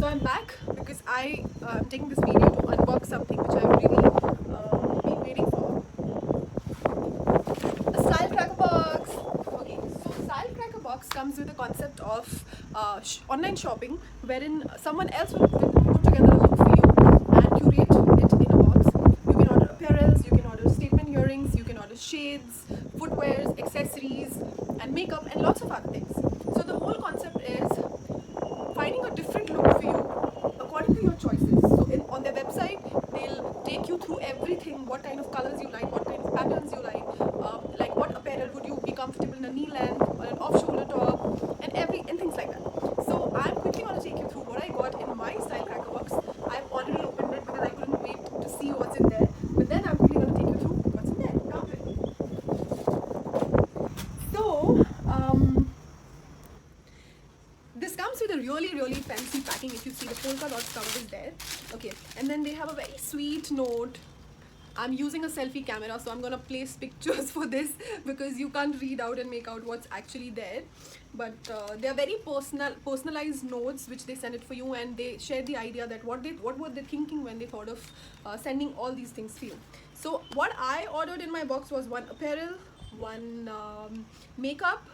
I'm back because I am taking this video to unbox something which I've really been waiting for. A Style Cracker Box! Okay, so Style Cracker Box comes with a concept of online shopping wherein someone else will put together a look for you and curate it in a box. You can order apparels, you can order statement earrings, you can order shades, footwears, accessories, and makeup, and lots of other things. So the whole concept is finding a different look for you according to your choices. So on their website, they'll take you through everything: what kind of colors you like, what kind of patterns you like what apparel would you be comfortable in a knee length or an off-shoulder top, and things like that. So I'm quickly going to take you through what I got in my Style Cracker Box. I've already opened it because I couldn't wait to see what's in there. But then I'm quickly going to take you through what's in there. Come with me. So, this comes with a really fancy packing. If you see, the polka dots cover is there. Okay, and then they have a very sweet note. I'm using a selfie camera, so I'm gonna place pictures for this because you can't read out and make out what's actually there. But they are very personalized notes which they send it for you, and they share the idea that what were they thinking when they thought of sending all these things for you. So what I ordered in my box was one apparel, one makeup,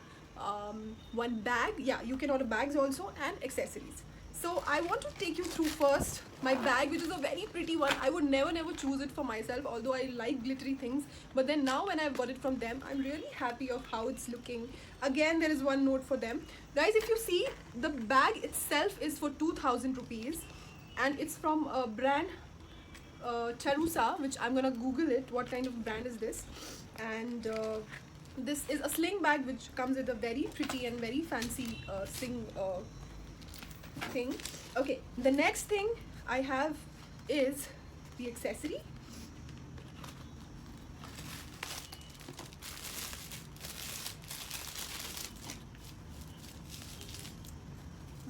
one bag. Yeah, you can order bags also, and accessories. So I want to take you through first my bag, which is a very pretty one. I would never choose it for myself, although I like glittery things. But then now when I've got it from them, I'm really happy of how it's looking. Again, there is one note for them. Guys, if you see, the bag itself is for 2,000 rupees, and it's from a brand Charusa, which I'm gonna Google it. What kind of brand is this? And this is a sling bag which comes with a very pretty and very fancy thing. Okay, the next thing I have is the accessory.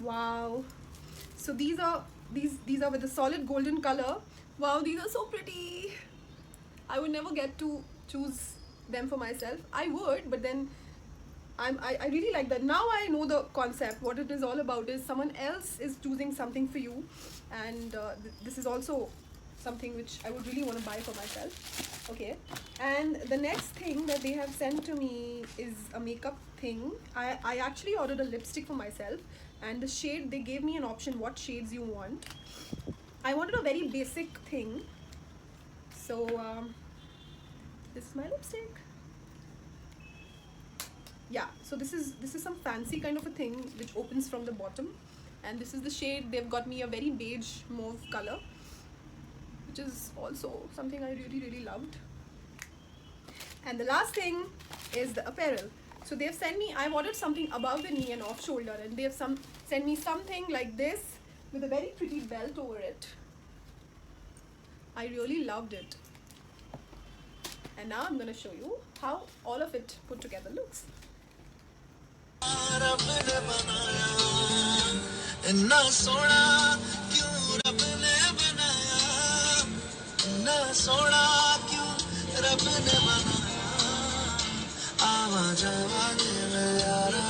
Wow, so these are with a solid golden color. Wow, these are so pretty. I would never get to choose them for myself. I would, but then I really like that. Now I know the concept. What it is all about is someone else is choosing something for you, and this is also something which I would really want to buy for myself. Okay, and the next thing that they have sent to me is a makeup thing. I actually ordered a lipstick for myself, and the shade, they gave me an option what shades you want. I wanted a very basic thing, so this is my lipstick. Yeah, so this is some fancy kind of a thing which opens from the bottom, and this is the shade. They've got me a very beige mauve color, which is also something I really loved. And the last thing is the apparel. So they've sent me, I've ordered something above the knee and off shoulder, and they've sent me something like this with a very pretty belt over it. I really loved it. And now I'm going to show you how all of it put together looks. रब ने बनाया इन्ना सोना क्यों रब ने बनाया इन्ना सोना क्यों रब ने बनाया आवा जावा दे यारा